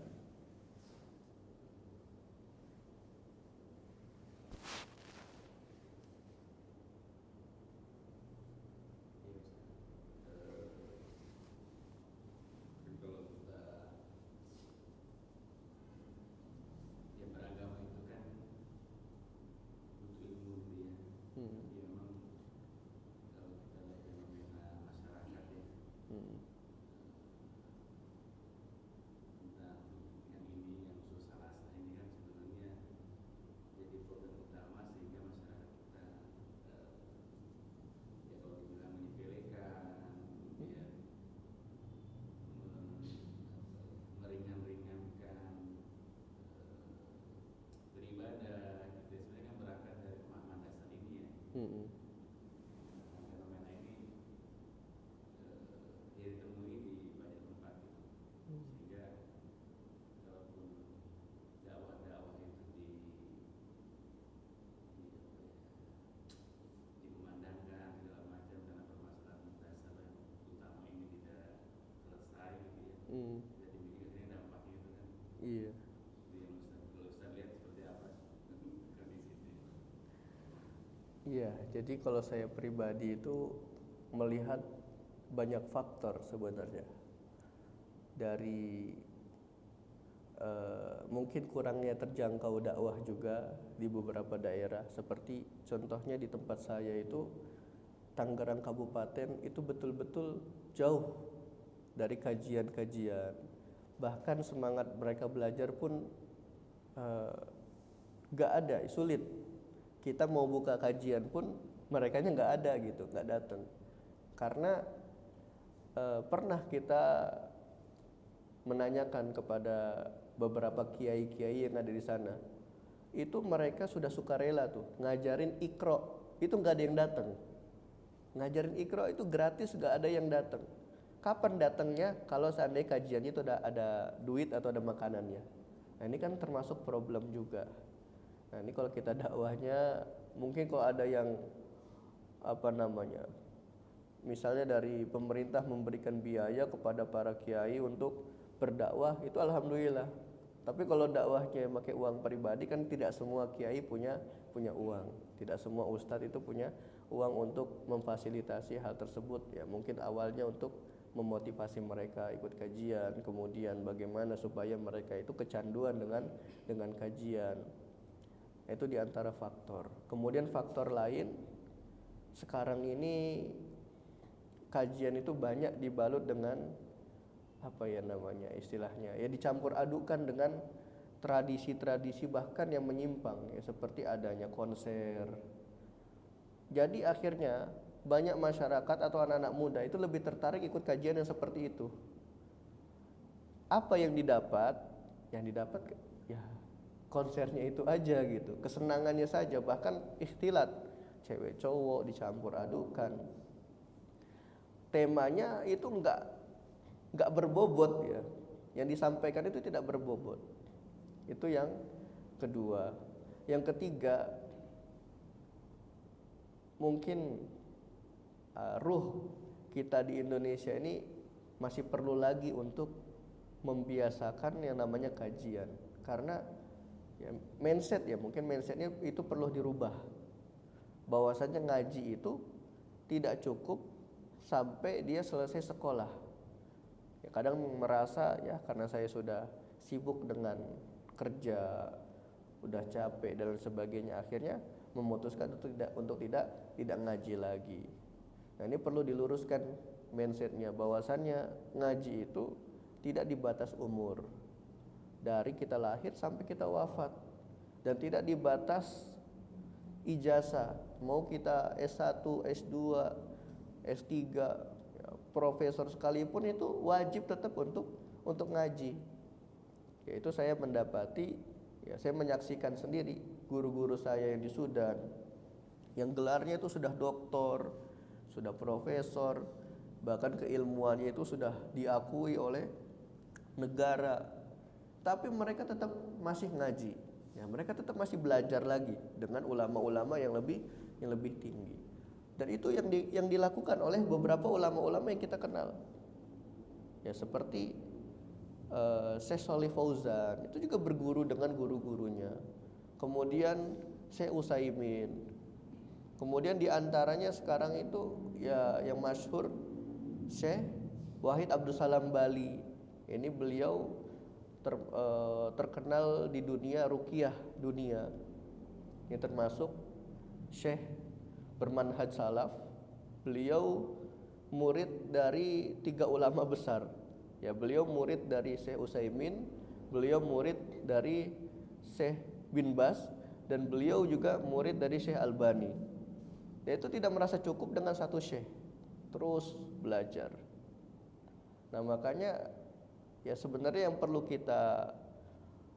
Mm-mm. Fenomena ini dia ditemui di banyak tempat gitu. Sehingga kalaupun dakwah-dakwah itu dikumandangkan segala macam karena permasalahan mendasar yang utama ini tidak selesai gitu ya. Mm. Jadi mikirnya dampaknya itu kan. Iya. Jadi yang kalau Ustaz lihat seperti apa kondisi itu. Iya, jadi kalau saya pribadi itu melihat banyak faktor sebenarnya. Dari mungkin kurangnya terjangkau dakwah juga di beberapa daerah, seperti contohnya di tempat saya itu Tangerang Kabupaten itu betul-betul jauh dari kajian-kajian. Bahkan semangat mereka belajar pun gak ada, sulit. Kita mau buka kajian pun merekanya gak ada gitu, gak datang. Karena pernah kita menanyakan kepada beberapa kiai-kiai yang ada di sana, itu mereka sudah sukarela tuh ngajarin Iqra, itu nggak ada yang datang. Ngajarin Iqra itu gratis, nggak ada yang datang. Kapan datangnya? Kalau seandainya kajiannya itu ada duit atau ada makanannya. Nah ini kan termasuk problem juga. Nah ini kalau kita dakwahnya, mungkin kalau ada yang apa namanya, misalnya dari pemerintah memberikan biaya kepada para kiai untuk berdakwah, itu alhamdulillah. Tapi kalau dakwahnya pakai uang pribadi, kan tidak semua kiai punya uang, tidak semua ustadz itu punya uang untuk memfasilitasi hal tersebut. Ya mungkin awalnya untuk memotivasi mereka ikut kajian, kemudian bagaimana supaya mereka itu kecanduan dengan kajian. Itu diantara faktor. Kemudian faktor lain, sekarang ini kajian itu banyak dibalut dengan apa ya namanya istilahnya, ya dicampur adukan dengan tradisi-tradisi bahkan yang menyimpang, ya seperti adanya konser. Jadi akhirnya banyak masyarakat atau anak-anak muda itu lebih tertarik ikut kajian yang seperti itu. Apa yang didapat? Yang didapat ya konsernya itu aja gitu, kesenangannya saja, bahkan ikhtilat, cewek cowok dicampur adukan. Temanya itu enggak berbobot ya. Yang disampaikan itu tidak berbobot. Itu yang kedua. Yang ketiga, mungkin ruh kita di Indonesia ini masih perlu lagi untuk membiasakan yang namanya kajian. Karena ya, mindset ya, mungkin mindsetnya itu perlu dirubah. Bahwasanya ngaji itu tidak cukup sampai dia selesai sekolah. Ya, kadang merasa ya karena saya sudah sibuk dengan kerja, udah capek dan sebagainya, akhirnya memutuskan untuk tidak ngaji lagi. Nah ini perlu diluruskan mindsetnya, bahwasannya ngaji itu tidak dibatas umur, dari kita lahir sampai kita wafat, dan tidak dibatas ijazah, mau kita S1, S2, S3, ya, profesor sekalipun itu wajib tetap untuk ngaji. Yaitu saya mendapati, ya saya menyaksikan sendiri guru-guru saya yang di Sudan, yang gelarnya itu sudah doktor, sudah profesor, bahkan keilmuannya itu sudah diakui oleh negara, tapi mereka tetap masih ngaji. Ya, mereka tetap masih belajar lagi dengan ulama-ulama yang lebih tinggi. Dan itu yang dilakukan oleh beberapa ulama-ulama yang kita kenal. Ya seperti Syekh Shalih Fauzan, itu juga berguru dengan guru-gurunya. Kemudian Syekh Utsaimin. Kemudian diantaranya sekarang itu ya yang masyhur Syekh Wahid Abdul Salam Bali. Ini beliau terkenal di dunia ruqyah dunia. Ini termasuk Syekh bermanhaj salaf. Beliau murid dari 3 ulama besar. Ya, beliau murid dari Syekh Utsaimin, beliau murid dari Syekh bin Bas, dan beliau juga murid dari Syekh Albani. Dia itu tidak merasa cukup dengan satu syekh, terus belajar. Nah makanya ya sebenarnya yang perlu kita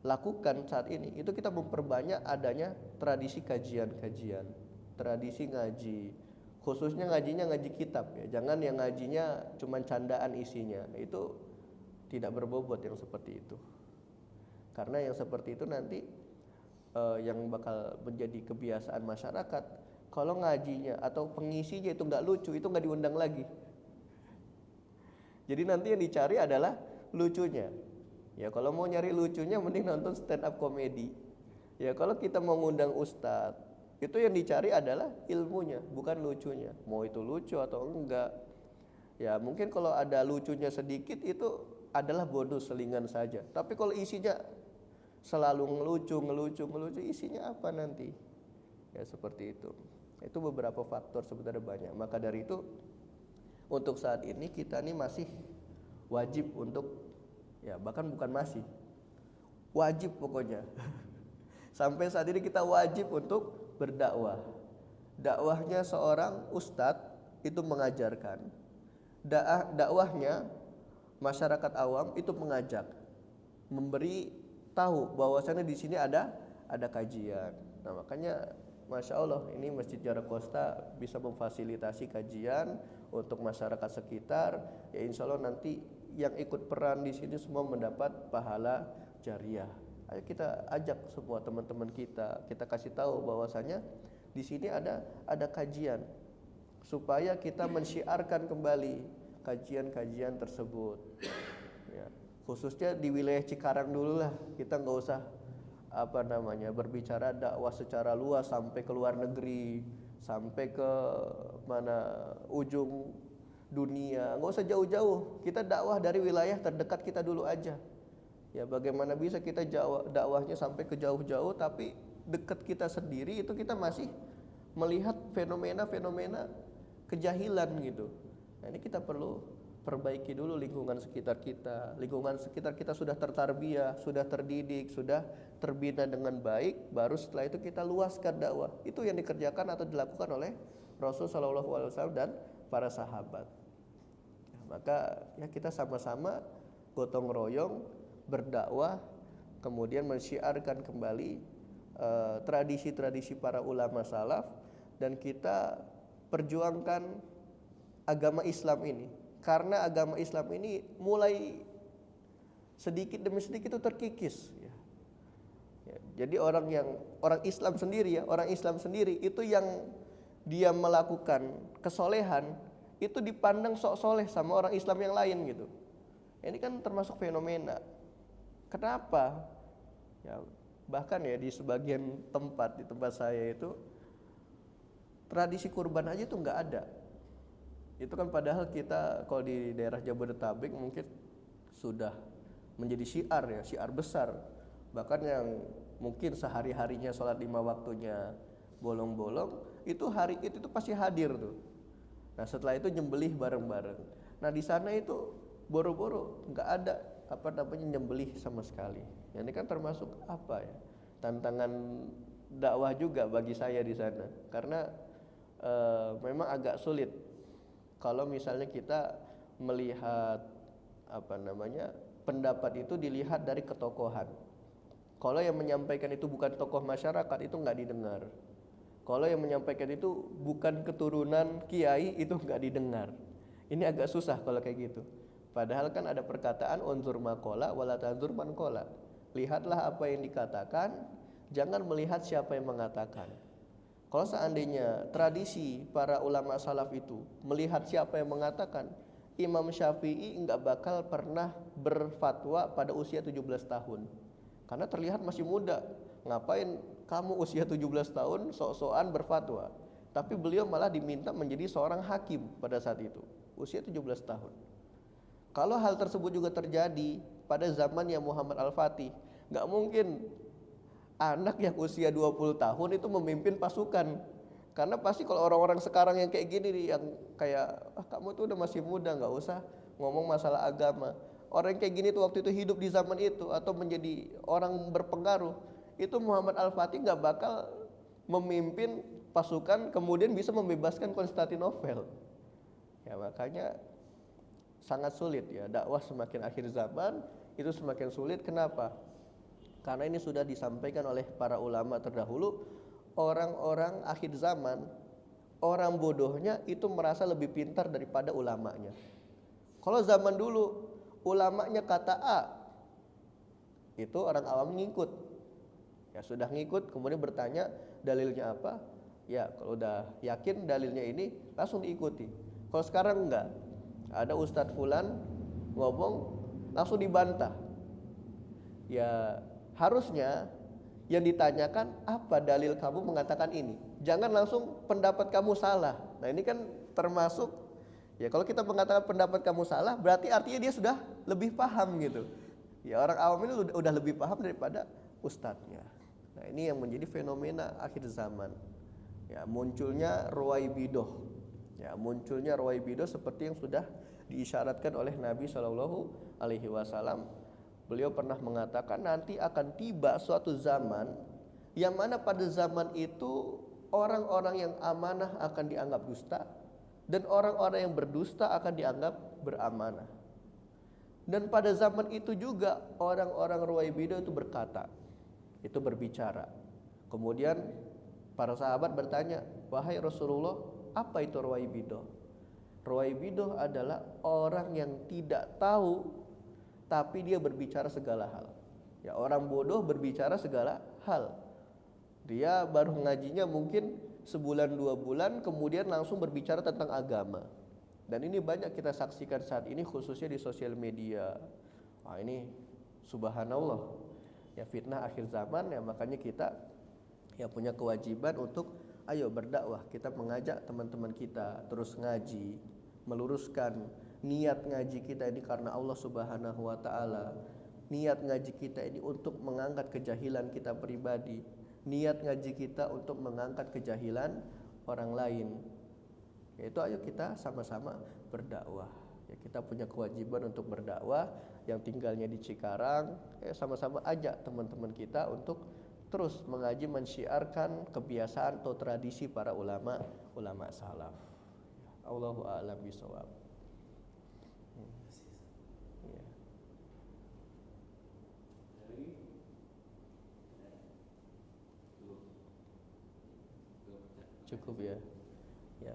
lakukan saat ini itu kita memperbanyak adanya tradisi kajian-kajian. tradisi ngaji. Khususnya ngajinya ngaji kitab ya. Jangan yang ngajinya cuman candaan isinya. Itu tidak berbobot yang seperti itu. Karena yang seperti itu nanti yang bakal menjadi kebiasaan masyarakat. Kalau ngajinya atau pengisinya itu nggak lucu, itu nggak diundang lagi. Jadi nanti yang dicari adalah lucunya. Ya kalau mau nyari lucunya mending nonton stand up comedy. Ya kalau kita mau ngundang ustadz, itu yang dicari adalah ilmunya, bukan lucunya. Mau itu lucu atau enggak. Ya mungkin kalau ada lucunya sedikit itu adalah bonus selingan saja. Tapi kalau isinya selalu ngelucu, isinya apa nanti? Ya seperti itu. Itu beberapa faktor sebenarnya banyak. Maka dari itu untuk saat ini kita nih masih wajib untuk, ya bahkan bukan masih, wajib pokoknya. Sampai saat ini kita wajib untuk berdakwah. Dakwahnya seorang ustadz itu mengajarkan. Dakwahnya masyarakat awam itu mengajak, memberi tahu bahwasannya di sini ada kajian. Nah makanya Masya Allah ini Masjid Jarak Kosta bisa memfasilitasi kajian untuk masyarakat sekitar. Ya insya Allah nanti yang ikut peran di sini semua mendapat pahala jariah. Ayo kita ajak semua teman-teman kita kasih tahu bahwasanya di sini ada kajian supaya kita mensyiarkan kembali kajian-kajian tersebut. Ya, khususnya di wilayah Cikarang dulu lah, kita nggak usah berbicara dakwah secara luas sampai ke luar negeri, sampai ke mana ujung dunia, nggak usah jauh-jauh. Kita dakwah dari wilayah terdekat kita dulu aja. Ya bagaimana bisa kita dakwahnya sampai ke jauh-jauh tapi dekat kita sendiri itu kita masih melihat fenomena-fenomena kejahilan gitu. Nah ini kita perlu perbaiki dulu lingkungan sekitar kita. Lingkungan sekitar kita sudah tertarbiyah, sudah terdidik, sudah terbina dengan baik, baru setelah itu kita luaskan dakwah. Itu yang dikerjakan atau dilakukan oleh Rasul Shallallahu Alaihi Wasallam dan para sahabat. Nah, maka ya kita sama-sama gotong royong berdakwah, kemudian mensyiarkan kembali tradisi-tradisi para ulama salaf, dan kita perjuangkan agama Islam ini. Karena agama Islam ini mulai sedikit demi sedikit itu terkikis. Ya, jadi orang Islam sendiri itu yang dia melakukan kesolehan itu dipandang sok soleh sama orang Islam yang lain gitu. Ini kan termasuk fenomena. Kenapa? Ya, bahkan ya di sebagian tempat, di tempat saya itu tradisi kurban aja tuh nggak ada. Itu kan padahal kita kalau di daerah Jabodetabek mungkin sudah menjadi syiar besar. Bahkan yang mungkin sehari-harinya sholat 5 waktunya bolong-bolong, itu hari itu tuh pasti hadir tuh. Nah setelah itu nyembelih bareng-bareng. Nah di sana itu boro-boro nggak ada nyembelih sama sekali. Ya, ini kan termasuk tantangan dakwah juga bagi saya di sana, karena memang agak sulit kalau misalnya kita melihat pendapat itu dilihat dari ketokohan. Kalau yang menyampaikan itu bukan tokoh masyarakat itu nggak didengar. Kalau yang menyampaikan itu bukan keturunan kiai itu nggak didengar. Ini agak susah kalau kayak gitu. Padahal kan ada perkataan unzur maqala wala tanzur man qala. Lihatlah apa yang dikatakan, jangan melihat siapa yang mengatakan. Kalau seandainya tradisi para ulama salaf itu melihat siapa yang mengatakan, Imam Syafi'i enggak bakal pernah berfatwa pada usia 17 tahun. Karena terlihat masih muda. Ngapain kamu usia 17 tahun sok-sokan berfatwa? Tapi beliau malah diminta menjadi seorang hakim pada saat itu, usia 17 tahun. Kalau hal tersebut juga terjadi pada zamannya Muhammad Al-Fatih, nggak mungkin anak yang usia 20 tahun itu memimpin pasukan. Karena pasti kalau orang-orang sekarang yang kayak gini nih, yang kayak kamu tuh udah masih muda, nggak usah ngomong masalah agama. Orang yang kayak gini tuh waktu itu hidup di zaman itu atau menjadi orang berpengaruh, itu Muhammad Al-Fatih nggak bakal memimpin pasukan kemudian bisa membebaskan Konstantinopel. Ya makanya sangat sulit ya, dakwah semakin akhir zaman itu semakin sulit. Kenapa? Karena ini sudah disampaikan oleh para ulama terdahulu, orang-orang akhir zaman, orang bodohnya itu merasa lebih pintar daripada ulamanya. Kalau zaman dulu ulamanya kata A, itu orang awam ngikut. Ya sudah ngikut, kemudian bertanya dalilnya apa? Ya kalau udah yakin dalilnya ini langsung diikuti. Kalau sekarang enggak. Ada Ustadz Fulan ngomong langsung dibantah. Ya harusnya yang ditanyakan apa dalil kamu mengatakan ini. Jangan langsung pendapat kamu salah. Nah ini kan termasuk, ya kalau kita mengatakan pendapat kamu salah berarti artinya dia sudah lebih paham gitu. Ya orang awam ini udah lebih paham daripada ustadznya. Nah ini yang menjadi fenomena akhir zaman. Ya munculnya ruwaibidoh. Ya munculnya ruwaibidoh seperti yang sudah diisyaratkan oleh Nabi SAW. Beliau pernah mengatakan nanti akan tiba suatu zaman yang mana pada zaman itu orang-orang yang amanah akan dianggap dusta dan orang-orang yang berdusta akan dianggap beramanah. Dan pada zaman itu juga orang-orang ruwaibidah itu berkata, itu berbicara. Kemudian para sahabat bertanya, wahai Rasulullah, apa itu ruwaibidah? Ruwaibidah adalah orang yang tidak tahu tapi dia berbicara segala hal. Ya orang bodoh berbicara segala hal. Dia baru ngajinya mungkin sebulan 2 bulan kemudian langsung berbicara tentang agama. Dan ini banyak kita saksikan saat ini khususnya di sosial media. Wah ini subhanallah. Ya fitnah akhir zaman ya, makanya kita ya punya kewajiban untuk ayo berdakwah. Kita mengajak teman-teman kita terus ngaji, meluruskan niat ngaji kita ini karena Allah Subhanahu wa taala. Niat ngaji kita ini untuk mengangkat kejahilan kita pribadi. Niat ngaji kita untuk mengangkat kejahilan orang lain. Yaitu ayo kita sama-sama berdakwah. Ya kita punya kewajiban untuk berdakwah. Yang tinggalnya di Cikarang, sama-sama ajak teman-teman kita untuk terus mengaji, mensyiarkan kebiasaan atau tradisi para ulama salaf. Allahu a'lam bishawab. Cukup ya. Ya.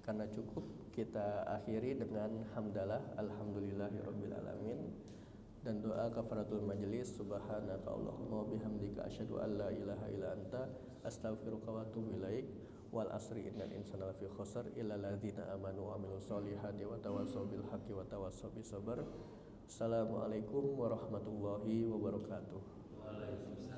Karena cukup kita akhiri dengan hamdalah alhamdulillahirabbil alamin dan doa kafaratul majelis subhanaka allahumma bihamdika asyhadu an la ilaha illa anta astaghfiruka wa atubu ilaik wal asri innal insana lafi khusr illa alladzina amanu wa amilus solihati wa tawassaw bil haqqi wa tawassaw bis sabr. Assalamualaikum warahmatullahi wabarakatuh. Waalaikumsalam.